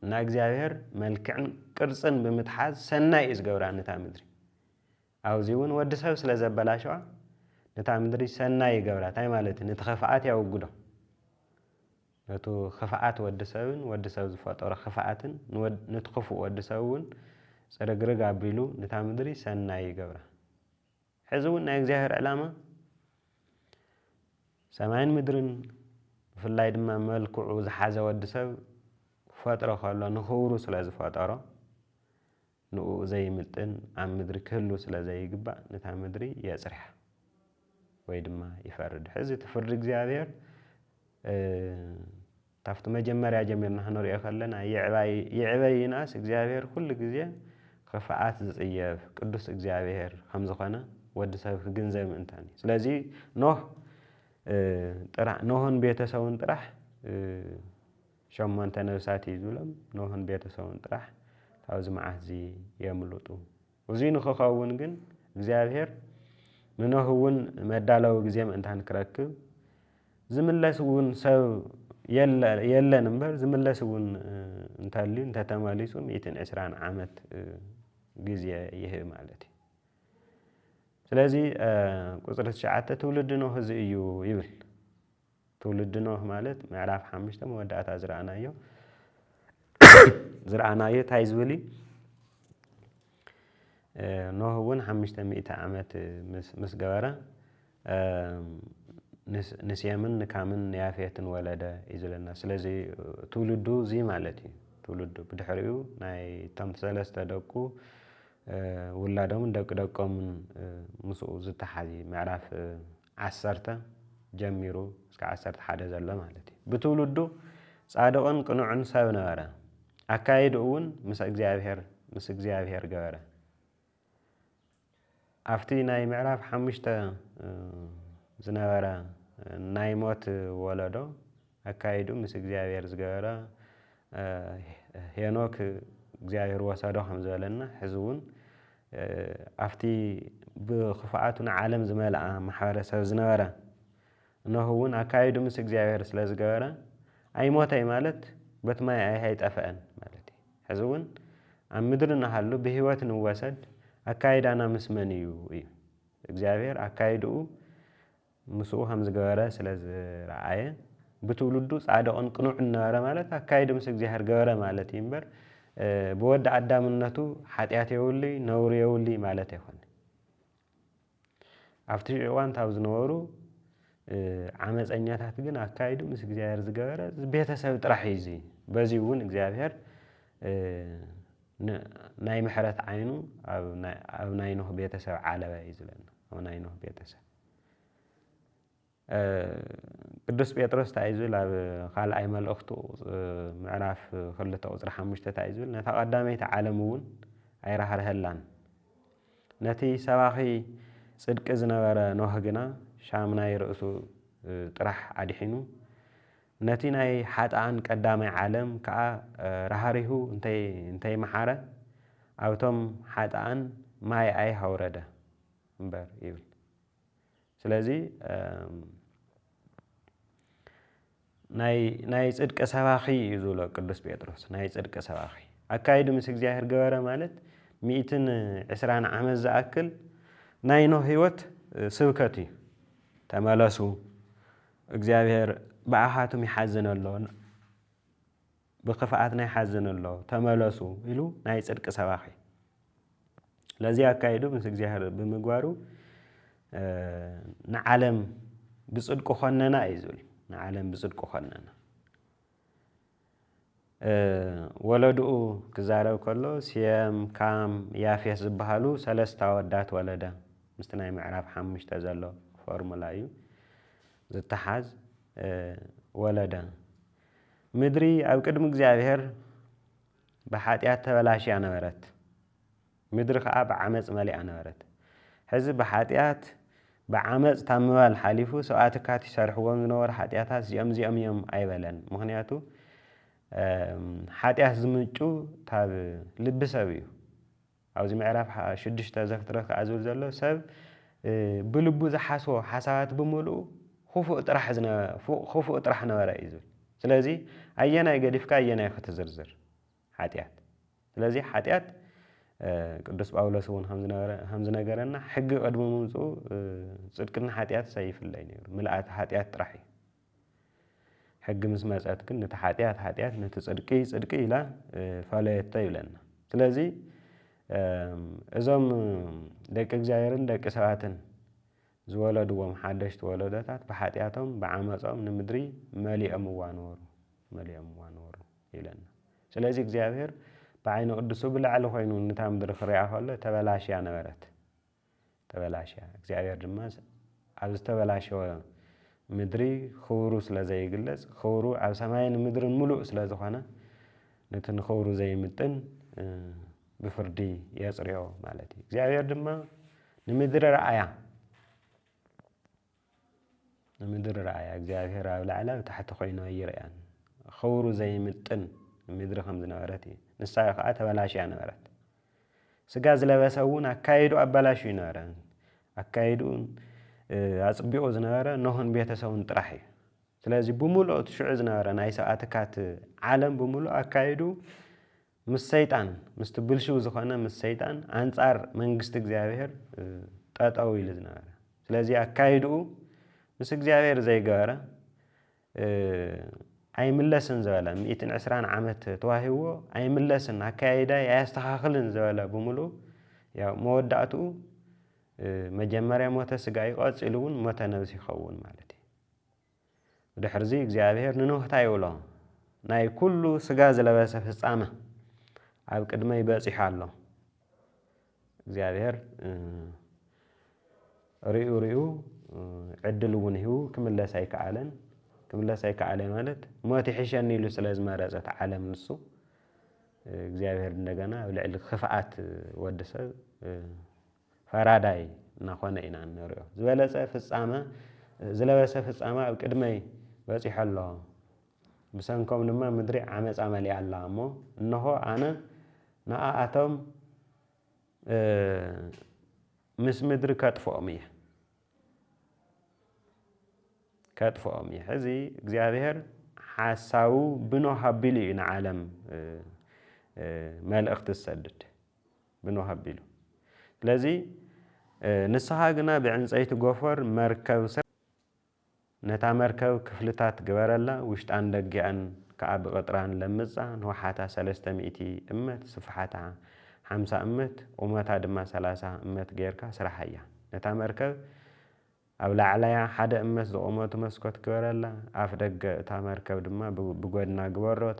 እና እግዚአብሔር መልክዕን ቅርጽን ብምትሓዝ ሰናይ እዩ ዝገብራ ነታ ምድሪ ኣብዚ እውን ወዲ ሰብ ስለ ዘበላሸዋ ነታ ምድሪ ሰናይ ይገብራ እንታይ ማለት ነቲ ኸፍኣት ያውግዶ ነቱ ኸፍኣት ወዲ ሰብን ወዲ ሰብ ዝፈጠሮ ኸፍኣትን ነቲ ክፉእ ወዲ ሰብ እውን ፅርግርግ ኣቢሉ ነታ ምድሪ ሰናይ ይገብራ ሕዚ እውን ናይ እግዚአብሔር ዕላማ ሰማይን ምድርን ብፍላይ ድማ መልክዑ ዝሓዘ ወዲ ሰብ ክፈጥሮ ከሎ ንኽብሩ ስለ ዝፈጠሮ ንኡ ዘይምጥን ኣብ ምድሪ ክህሉ ስለ ዘይግባእ ነታ ምድሪ የፅርሕ ወይ ድማ ይፈርድ ሕዚ እቲ ፍርዲ እግዚአብሔር ታፍቲ መጀመርያ ጀሚርና ክንሪኦ ከለና ይዕበይ ይናስ እግዚአብሔር ኩሉ ግዜ ኸፍኣት ዝጽየፍ ቅዱስ እግዚአብሔር ከም ዝኾነ ወዲ ሰብ ክግንዘብ ምእንታን እዩ ስለዚ ኖህን ቤተሰቡን ጥራሕ 8 ነብሳት እዩ ዝብሎም ኖህን ቤተሰቡን ጥራሕ ካብዚ መዓት እዚ የምልጡ እዚ ንኽኸውን ግን እግዚአብሔር ንኖህ እውን መዳለዊ ግዜ ምእንታን ክረክብ ዝምለስ እውን ሰብ የለን እምበር ዝምለስ እውን እንተልዩ እንተተመሊሱ 120 ዓመት ግዜ ይህብ ማለት እዩ ስለዚ ቁፅሪ 9 ትውልድ ኖህ እዚ እዩ ይብል ትውልድ ኖህ ማለት ምዕራፍ 5 መወዳእታ ዝረኣናዮ እንታይ ዝብል ኖህ እውን 500 ዓመት ምስ ገበረ ንሴምን ንካምን ያፌትን ወለደ እዩ ዝብለና ስለዚ ትውልዱ እዚ ማለት እዩ ትውልዱ ብድሕሪኡ ናይ እቶም 3 ደቁ ውላዶምን ደቂ ደቆምን ምስኡ ዝተሓዚ ምዕራፍ 10 ጀሚሩ እስከ 11 ዘሎ ማለት እዩ ብትውልዱ ጻድቕን ቅኑዕን ሰብ ነበረ ኣካይዱ እውን ምስ እግዚአብሔር ገበረ ኣብቲ ናይ ምዕራፍ 5 ዝነበረ ናይ ሞት ወለዶ ኣካይዱ ምስ እግዚአብሔር ዝገበረ ሄኖክ እግዚአብሔር ወሰዶ ከም ዝበለና ሕዚ እውን ኣብቲ ብኽፍኣቱን ዓለም ዝመልኣ ማሕበረሰብ ዝነበረ ኖህ እውን ኣካይዱ ምስ እግዚአብሔር ስለ ዝገበረ ኣይሞተይ ማለት በቲ ማይ ኣይጠፍአን ማለት እዩ ሕዚ እውን ኣብ ምድሪ እናሃሉ ብህይወት ንወሰድ ኣካይዳና ምስ መን እዩ እግዚአብሔር ኣካይድኡ ምስኡ ከም ዝገበረ ስለ ዝረኣየ ብትውልዱ ጻድቕን ቅኑዕን ነበረ ማለት ኣካይዱ ምስ እግዚአብሔር ገበረ ማለት እዩ እምበር ብወዲ ኣዳምነቱ ሓጢኣት የውሊ ነውሪ የውሊ ማለት ኣይኮነ ኣብቲ እዋን ታብ ዝነበሩ ዓመፀኛታት ግን ኣካይዱ ምስ እግዚአብሔር ዝገበረ ቤተሰብ ጥራሕ እዩ እዚ በዚ እውን እግዚአብሔር ናይ ምሕረት ዓይኑ ኣብ ናይ ኖህ ቤተሰብ ዓለበ እዩ ዝብለና ኣብ ናይ ኖህ ቤተሰብ ቅዱስ ጴጥሮስ እንታይ ዝብል ኣብ ካልኣይ መልእኽቱ ምዕራፍ 2 ቁፅሪ 5 እንታይ ዝብል ነታ ቀዳመይቲ ዓለም እውን ኣይራህርህላን ነቲ ሰባኺ ጽድቂ ዝነበረ ኖህ ግና ሻም ናይ ርእሱ ጥራሕ ኣድሒኑ ነቲ ናይ ሓጥኣን ቀዳማይ ዓለም ከዓ ራህሪሁ እንታይ መሓረ ኣብቶም ሓጥኣን ማይ ኣይሃውረደ እምበር ይብል ስለዚ ናይ ጽድቂ ሰባኺ እዩ ዝብሎ ቅዱስ ጴጥሮስ ናይ ጽድቂ ሰባኺ ኣካይዱ ምስ እግዚአብሔር ገበረ ማለት 120 ዓመት ዝኣክል ናይ ኖህ ህይወት ስብከት እዩ ተመለሱ እግዚአብሔር ብኣኻቱም ይሓዝን ኣሎ ብኽፍኣትና ይሓዝን ኣሎ ተመለሱ ኢሉ ናይ ጽድቂ ሰባኺ ለዚ ኣካይዱ ምስ እግዚአብሔር ብምግባሩ ንዓለም ብጽድቁ ኾነና እዩ ዝብል ንዓለም ብጽድቁ ኾነና ወለድኡ ክዛረብ ከሎ ሴም ካም ያፌት ዝበሃሉ 3 ኣወዳት ወለደ ምስቲ ናይ ምዕራፍ 5 ዘሎ ፎርሙላ እዩ ዝተሓዝ ወለደ ምድሪ ኣብ ቅድሚ እግዚአብሔር ብሓጢኣት ተበላሽያ ነበረት ምድሪ ከዓ ብዓመፅ መሊኣ ነበረት ሕዚ ብሓጢኣት بعمز تامل حليفو ساعات كات يسرحوا من ورا حتياتها زيام يوم أيبلن مهنياتو حتيات زمنجو تاب لبسابيو أو زي ما يعرف شدش تذكرك عزول زلوا سب بلبو زحاسو حسات بملو خوفو اطرحنا ورا يزول سلازي أينا يقدفك أينا يختزرزر حتيات سلازي حتيات قدس باولوس ون همز نغرنا حق قدم ممصو صدقنا حتيات سيف الله ينير ملأت حتيات طرحي حق مسمصات كن نت حتيات نت صدقي لا فلايت يبلنا سلازي ازم دق እግዚአብሔርን ደቅ ሰባትን ዝወለድዎም ሓደሽቲ ወለደታት በሓጢያቶም በዓመጾም ንምድሪ መሊኦም ዋኖሩ ይለና ስለዚ እግዚአብሔር بعين قدسو بلعل خوينو نتا مدر خريعه كله تبلاشيا نبرت تبلاشيا እግዚአብሔር ድማ ኣብ ዝተበላሸወ ምድሪ ክብሩ ስለ ዘይግለጽ ክብሩ ኣብ ሰማይን ምድርን ሙሉእ ስለ ዝኾነ ነቲ ንክብሩ ዘይምጥን ብፍርዲ የጽርዮ ማለት እዩ እግዚአብሔር ድማ ንምድር ረአያ እግዚአብሔር ኣብ ላዕላ ታሕቲ ኮይኑ ይርአያን ክብሩ ዘይምጥን ምድር ከም ዝነበረት እዩ ንሳይ ከዓ ተበላሽያ ነበረት ስጋ ዝለበሰውን አካይዱ አባላሽ ይነበረ አካይዱን አጽቢኦ ዝነበረ ነሆን ቤተሰቡን ጥራህ ስለዚህ በሙሉ ትሽዕ ዝነበረ ናይ ሰዓትካት ዓለም በሙሉ አካይዱ ምስ ሰይጣን ምስ ትብልሽው ዝኾነ ምስ ሰይጣን አንጻር መንግስት እግዚአብሔር ጣጣው ይል ዝነበረ ስለዚህ አካይዱ ምስ እግዚአብሔር ዘይገበረ أي ملسن زوالا 120 عامت تواهيو أي ملسن هكايدا يستحقلن زوالا بملو يا مودعتو مجمريا موتا سقاي قاتلون موتا نفسي خون مالتي ودحرزي እግዚአብሔር ንኖህታ ይውሎ ናይ ኩሉ ስጋ ዝለበሰ ፍጻመ ኣብ ቅድመ ይበጽሕ ኣሎ እግዚአብሔር ሪኡ ዕድልውን ይሁ ክምለስ ኣይከኣለን كملس هيك على مالت ما تحشني له سلاز مرزت عالم نصو እግዚአብሔር እንደገና ለዕል خفعات ወደሰብ ፈራዳይ ናኾነ ኢና ንሪኦ ዝበለጸ ፍጻመ ዝለበሰ ፍጻመ ኣብ ቅድመይ በጽሕ ኣሎ ብሰንኮም ድማ ምድሪ ዓመጻ መሊኣ ኣላ እሞ እነሆ ኣነ ንኣቶም ምስ ምድሪ ከጥፍኦም እየ كاتفهم يحزي እግዚአብሔር حاساو بنو هابيلي إن عالم ملأخت السدد بنو هابيلو لذي نسحاقنا بعنصيت غفر مركب نتا مركب كفلتات جبرلا وشت عندك جان كعب قطران لمزة نوحاتا 300 أمت صفحاتا 5 أمت ومتا دما 3 أمت غيركا سرحية نتا مركب أو لعليا حدا أمس زقومات مسكوت كورلا أفدق تامركب دما بقودنا جبرو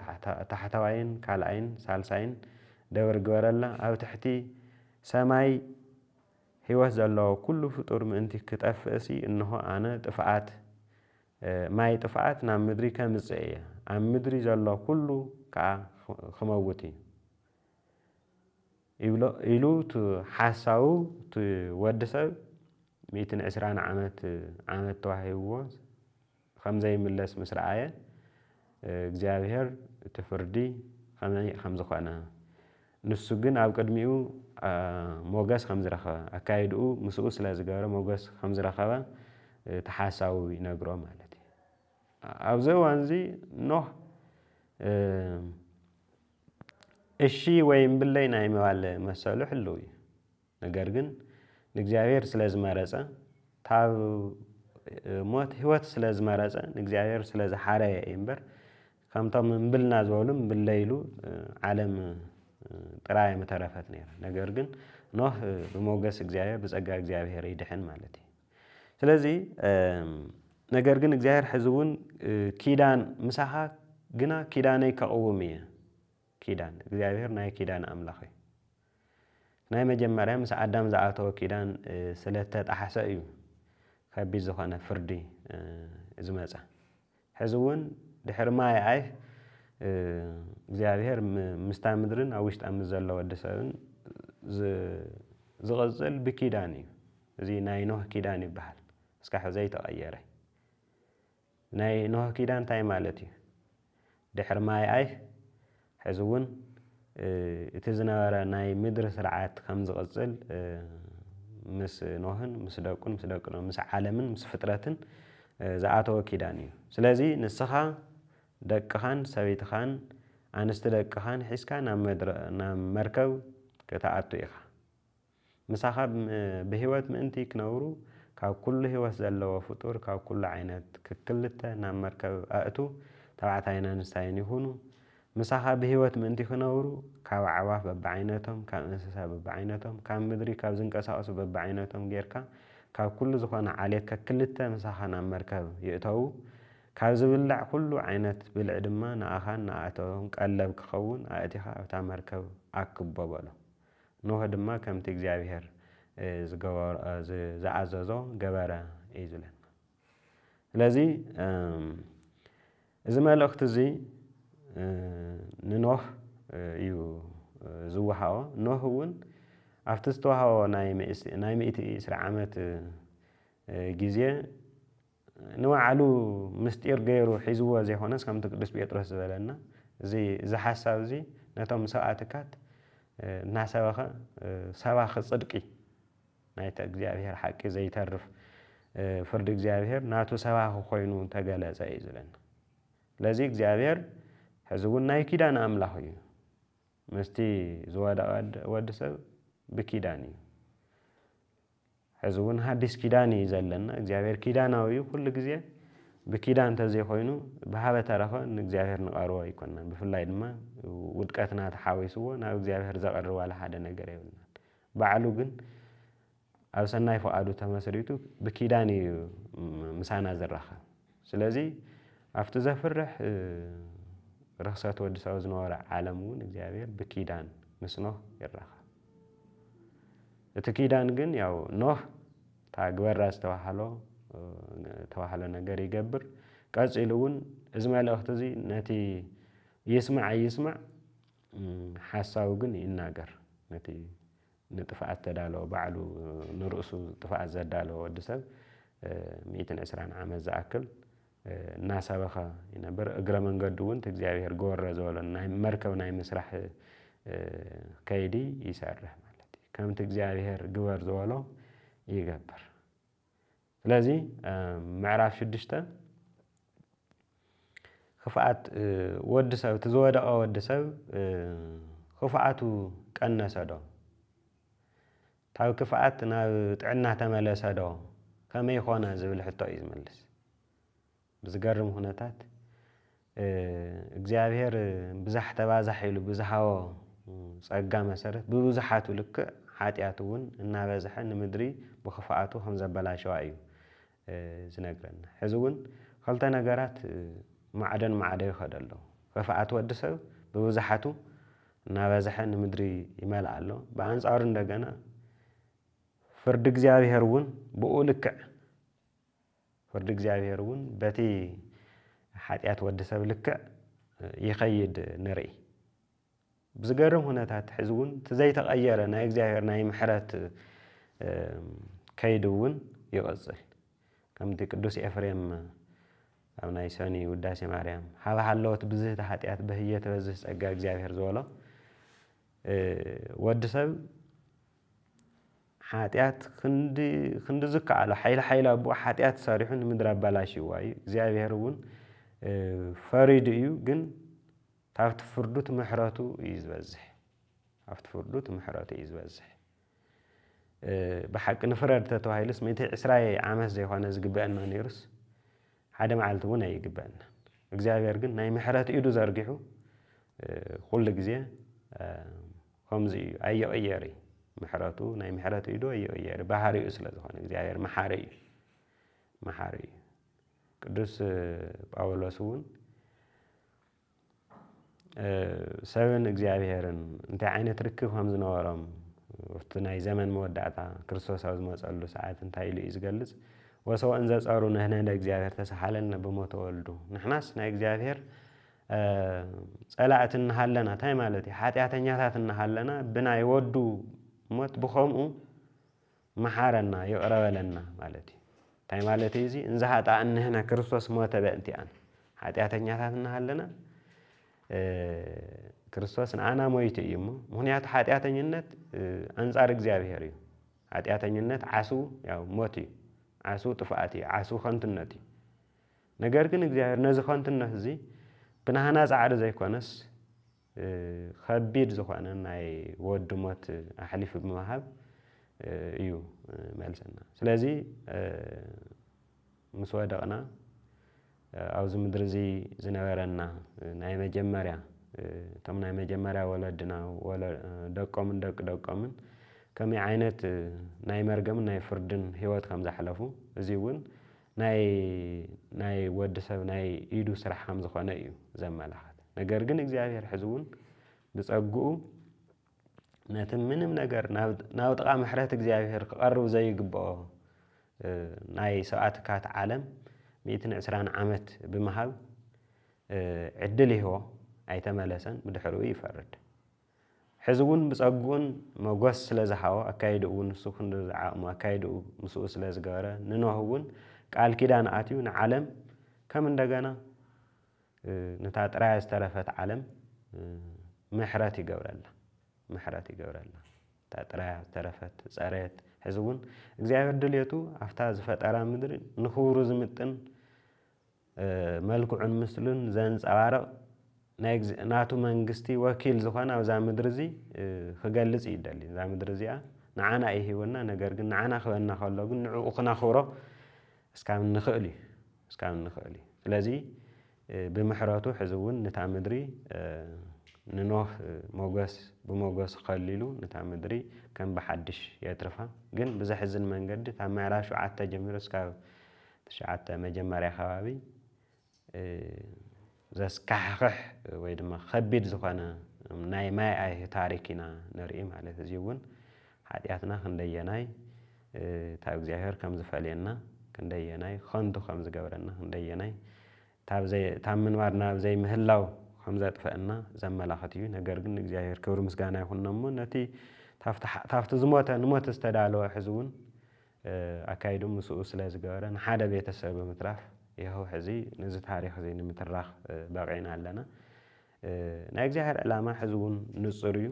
تحت وين كالعين سالسين دور جورلا أو تحتي سماي هيوز الله كل فطور من أنت كتأفسي إنه أنا تفعات ماي تفعات نعم مدري كم زئية عم مدري الله كله كخموتي يلو تحساو تودسو 120 عامت توهيو خمزة ملس مسرعية እግዚአብሔር تفردي خمزة خوانا نسوجن أو قدميو موجس خمزة رخا أكايدو مسؤول لازجارة موجس خمزة رخا تحاساوي نجرو مالتي أو زو أنزي نوح الشيء وين بالله نايم على مسألة حلوي نجارجن እግዚአብሔር ስለዝመረጸ ታብ ሞት ህይወት ስለዝመረጸ እግዚአብሔር ስለዝሓረየ እምበር ከምቶም ምብልና ዝበሉም ብለይሉ ዓለም ጥራይ መተረፈት ነይራ ነገር ግን ኖህ በሞገስ እግዚአብሔር በጸጋ እግዚአብሔር ይድሕን ማለት እዩ ስለዚ ነገር ግን እግዚአብሔር ሕዝቡን ኪዳን ምሳኻ ግና ኪዳነይ ከقوم እየ ኪዳን እግዚአብሔር ናይ ኪዳን አምላኽ እዩ ናይ መጀመርያ ምስ አዳም ዝኣተወ ኪዳን ስለተጣሓሰ እዩ ከቢድ ዝኾነ ፍርዲ ዝመጻ ሕዝውን ድሕሪ ማይ ኣይ እግዚአብሔር ምስታ ምድርን ኣብ ውሽጣ ዘሎ ወዲ ሰብን ዝቕፅል ብኪዳን እዩ እዚ ናይ ኖህ ኪዳን ይበሃል እስካብ ሕዚ ተቐየረ ናይ ኖህ ኪዳን እንታይ ማለት እዩ ድሕሪ ማይ ሕዚ እውን እቲ ዝነበረ ናይ ምድሪ ስርዓት ከም ዝቕፅል ምስ ኖህን ምስ ደቁን ምስ ደቅኖም ምስ ዓለምን ምስ ፍጥረትን ዝኣተወ ኪዳን እዩ ስለዚ ንስኻ ደቅኻን ሰበይትኻን ኣንስቲ ደቅኻን ሒዝካ ናብ መርከብ ከተኣቱ ኢኻ ምሳኻ ብሂወት ምእንቲ ክነብሩ ካብ ኩሉ ሂወት ዘለዎ ፍጡር ካብ ኩሉ ዓይነት ክክልተ ናብ መርከብ ኣእቱ ተባዕታይን ኣንስታይን ይኹኑ ምሳኻ ብሂወት ምእንቲ ክነብሩ ካብ ኣዕዋፍ በብዓይነቶም ካብ እንስሳ በብዓይነቶም ካብ ምድሪ ካብ ዝንቀሳቐሱ በብዓይነቶም ጌርካ ካብ ኩሉ ዝኾነ ዓሌትካ ክልተ ምሳኻ ናብ መርከብ ይእተዉ ካብ ዝብላዕ ኩሉ ዓይነት ብልዕ ድማ ንኣኻን ንኣእተዎም ቀለብ ክኸውን ኣእቲኻ ኣብታ መርከብ ኣክቦ በሎ ኖህ ድማ ከምቲ እግዚኣብሔር ዝኣዘዞ ገበረ እዩ ዝብለና ስለዚ እዚ መልእኽቲ እዚ ንኖህ እዩ ዝወሃቦ ኖህ እውን ኣብቲ ዝተዋህቦ ናይ 120 ዓመት ግዜ ንባዕሉ ምስጢር ገይሩ ሒዝዎ ዘይኮነስ ከምቲ ቅዱስ ጴጥሮስ ዝበለና እዚ ሓሳብ እዚ ነቶም ሰብኣትካት እናሰበኸ ሰባኺ ጽድቂ ናይቲ እግዚኣብሔር ሓቂ ዘይተርፍ ፍርዲ እግዚኣብሔር ናቱ ሰባኺ ኮይኑ ተገለጸ እዩ ዝብለና ስለዚ እግዚኣብሔር ሕዚ እውን ናይ ኪዳን ኣምላኽ እዩ ምስቲ ዝወደቐ ወዲ ሰብ ብኪዳን እዩ ሕዚ እውን ሓዲስ ኪዳን እዩ ዘለና እግዚኣብሔር ኪዳናዊ እዩ ኩሉ ግዜ ብኪዳን እንተዘይኮይኑ ብሃበ ተረኸ ንእግዚኣብሔር ንቐርቦ ኣይኮንናን ብፍላይ ድማ ውድቀትና ተሓዊስዎ ናብ እግዚኣብሔር ዘቐርብ ዋላ ሓደ ነገር የብልናን ባዕሉ ግን ኣብ ሰናይ ፈቓዱ ተመስሪቱ ብኪዳን እዩ ምሳና ዝራኸብ ስለዚ ኣብቲ ዘፍርሕ ርክሰት ወዲ ሰብ ዝነበረ ዓለም እውን እግዚኣብሔር ብኪዳን ምስ ኖህ ይራኸብ እቲ ኪዳን ግን ያው ኖህ ታግበራ ዝተባሃለ ነገር ይገብር ቀፂሉ እውን እዚ መልእኽቲ እዚ ነቲ ይስማዕ ሓሳቡ ግን ይናገር ነቲ ንጥፍኣት ተዳለወ ባዕሉ ንርእሱ ጥፍኣት ዘዳለወ ወዲ ሰብ 120 ዓመት ዝኣክል እናሰበኸ ይነብር እግረ መንገዱ እውን እግዚአብሔር ጎወረ ዝበሎ ናይ መርከብ ናይ ምስራሕ ከይዲ ይሰርሕ ማለት እዩ ከምቲ እግዚአብሔር ግበር ዝበሎ ይገብር ስለዚ ምዕራፍ 6 ክፍኣት ወዲ ሰብ ተዝወደቐ ወዲ ሰብ ክፍኣቱ ቀነሰ ዶ ታው ክፍኣት ናብ ጥዕና ተመለሰ ዶ ከመይ ኾነ ዝብል ሕቶ እዩ ዝመልስ ብዝገርም ኩነታት እግዚአብሔር ብዛሕ ተባዛሕ ኢሉ ብዝሃቦ ጸጋ መሰረት ብብዙሓቱ ልክዕ ሓጢኣት እውን እናበዝሐ ንምድሪ ብኽፍኣቱ ከም ዘበላሸዋ እዩ ዝነግረና ሕዚ እውን ክልተ ነገራት ማዕደን ማዕደ ይኸድ ኣለዉ ክፍኣት ወዲ ሰብ ብብዙሓቱ እናበዝሐ ንምድሪ ይመልእ ኣሎ ብኣንጻሩ እንደገና ፍርዲ እግዚአብሔር እውን ብኡ ልክዕ ፍርዲ እግዚአብሔር እውን በቲ ሓጢኣት ወዲ ሰብ ልክዕ ይኸይድ ንርኢ ብዝገርም ኩነታት ሕዚ እውን ተዘይተቐየረ ናይ እግዚአብሔር ናይ ምሕረት ከይዲ እውን ይቕፅል ከምቲ ቅዱስ ኤፍሬም ኣብ ናይ ሰኒ ውዳሴ ማርያም ሃበ ሃለወት ብዝህቲ ሓጢኣት በህየ ተበዝህ ጸጋ እግዚአብሔር ዝበሎ ወዲ ሰብ ሓጢኣት ክንዲ ዝከኣሎ ሓይሊ ኣቦ ሓጢኣት ሰሪሑ ንምድሪ ኣበላሽዋ እዩ እግዚአብሔር እውን ፈሪዱ እዩ ግን ታብቲ ፍርዱት ምሕረቱ እዩ ዝበዝሕ ኣብቲ ፍርዱት ምሕረቱ እዩ ዝበዝሕ ብሓቂ ንፍረድ ተተባሂሉስ 120 ዓመት ዘይኮነ ዝግበአና ነይሩስ ሓደ መዓልቲ እውን ኣይግበአና እግዚአብሔር ግን ናይ ምሕረት ኢዱ ዘርጊሑ ኩሉ ግዜ ከምዚ እዩ ኣይቕየር እዩ ምሕረቱ ናይ ምሕረት ኢዱ ኣይቕየር ባህሪኡ ስለ ዝኾነ እግዚአብሔር መሓሪ እዩ ቅዱስ ጳውሎስ እውን ሰብን እግዚአብሔርን እንታይ ዓይነት ርክብ ከም ዝነበሮም ኣብቲ ናይ ዘመን መወዳእታ ክርስቶስ ኣብ ዝመፀሉ ሰዓት እንታይ ኢሉ እዩ ዝገልጽ ወሰብኡን ዘፀሩ ንሕነ ለእግዚአብሔር ተሰሓለና ብሞተ ወልዱ ንሕናስ ናይ እግዚአብሔር ጸላእት እናሃለና እንታይ ማለት እዩ ሓጢኣተኛታት እናሃለና ብናይ ወዱ ሞት ብኸምኡ መሓረና ይቕረበለና ማለት እዩ እንታይ ማለት እዩ እዚ እንዛሃጣን ንሕና ክርስቶስ ሞተ በእንቲአን ኃጢአተኛታት እናሃለና ክርስቶስ ንአና ሞይቱ እዩ እሞ ምክንያቱ ኃጢአተኝነት አንጻር እግዚአብሔር እዩ ኃጢአተኝነት ዓሱ ያው ሞት እዩ ዓሱ ጥፍአት እዩ ዓሱ ኸንትነት እዩ ነገር ግን እግዚአብሔር ነዚ ኸንትነት እዚ ብናህና ጻዕሪ ዘይኮነስ ከቢድ ዝኾነ ናይ ወዲ ሞት ኣሕሊፉ ብምሃብ እዩ መልሰና ስለዚ ምስ ወደቕና ኣብዚ ምድሪ እዚ ዝነበረና ናይ መጀመርያ እቶም ናይ መጀመርያ ወለድና ደቆምን ደቆምን ከመይ ዓይነት ናይ መርገምን ናይ ፍርድን ህይወት ከም ዘሕለፉ እዚ እውን ናይ ወዲ ሰብ ናይ ኢዱ ስራሕ ከም ዝኾነ እዩ ዘመላኽት ነገር ግን እግዚአብሔር ሕዚ እውን ብጸጉኡ ነቲ ምንም ነገር ናብ ጥቓ ምሕረት እግዚአብሔር ክቐርብ ዘይግብኦ ናይ ሰብኣትካት ዓለም 120 ዓመት ብምሃብ ዕድል ይህቦ ኣይተመለሰን ብድሕሪኡ ይፈርድ ሕዚ እውን ብጸጉኡን መጎስ ስለ ዝሃቦ ኣካይዱ እውን ንሱ ክንዲ ዝዓቕሙ ኣካይዱ ምስኡ ስለ ዝገበረ ንኖህ እውን ቃል ኪዳን ኣትዩ ንዓለም ከም እንደገና ነታ ጥራይ ዝተረፈት ዓለም ምሕረት ይገብረላ እታ ጥራይ ዝተረፈት ፀሬት ሕዚ እውን እግዚአብሔር ድልየቱ ኣፍታ ዝፈጠራ ምድሪ ንኽብሩ ዝምጥን መልክዑን ምስሉን ዘንጸባርቕ ናቱ መንግስቲ ወኪል ዝኾነ ኣብዛ ምድሪ እዚ ክገልጽ ይደሊ እዛ ምድሪ እዚኣ ንዓና ይሂወና ነገር ግን ንዓና ክበና ከሎ ግን ንዕኡ ክነኽብሮ እስካብ ንኽእል እዩ ስለዚ ብምሕረቱ ሕዚ እውን ነታ ምድሪ ንኖህ ብመጎስ ኸሊሉ ነታ ምድሪ ከም ብሓድሽ የትርፋ ግን ብዘሕዝን መንገዲ ካብ ምዕራፍ 7 ጀሚሩ እስካብ 9 መጀመርያ ከባቢ ዘስካሕክሕ ወይ ድማ ከቢድ ዝኾነ ናይ ማይ ኣይህ ታሪክ ኢና ንርኢ ማለት እዚ እውን ኃጢአትና ክንደየናይ ታብ እግዚአብሔር ከም ዝፈልየና ክንደየናይ ኸንቱ ከም ዝገብረና ክንደየናይ ታብ ምንባርና ዘይ ምህላው ከም ዘጥፈአና ዘመላኽት እዩ ነገር ግን እግዚአብሔር ክብሪ ምስጋና ይኹን እሞ ነቲ ታፍቲ ዝሞተ ንሞት ዝተዳለወ ሕዚ እውን ኣካይዱ ምስኡ ስለ ዝገበረ ንሓደ ቤተሰብ ብምትራፍ ይኸው ሕዚ ነዚ ታሪክ እዚ ንምትራኽ በቂዕና ኣለና ናይ እግዚአብሔር ዕላማ ሕዚ እውን ንጹር እዩ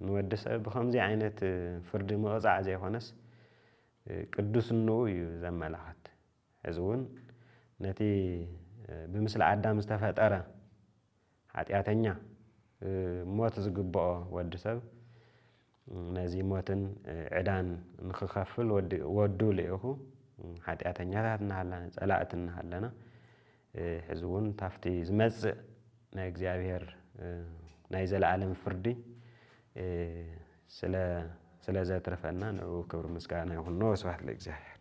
ንወዲ ሰብ ብኸምዚ ዓይነት ፍርዲ ምቕፃዕ ዘይኮነስ ቅዱስንኡ እዩ ዘመላኽት ሕዚ እውን ነቲ ብምስሊ ኣዳም ዝተፈጠረ ኃጢአተኛ ሞት ዝግብኦ ወዲ ሰብ ነዚ ሞትን ዕዳን ንክኸፍል ወዱ ልኢኹ ኃጢአተኛታት እናሃለና ጸላእት እናሃለና ሕዚ እውን ታፍቲ ዝመጽእ ናይ እግዚአብሔር ናይ ዘለዓለም ፍርዲ ስለ ዘትርፈና ንዕኡ ክብሪ ምስጋና ይኹን ወስብሐት ለእግዚአብሔር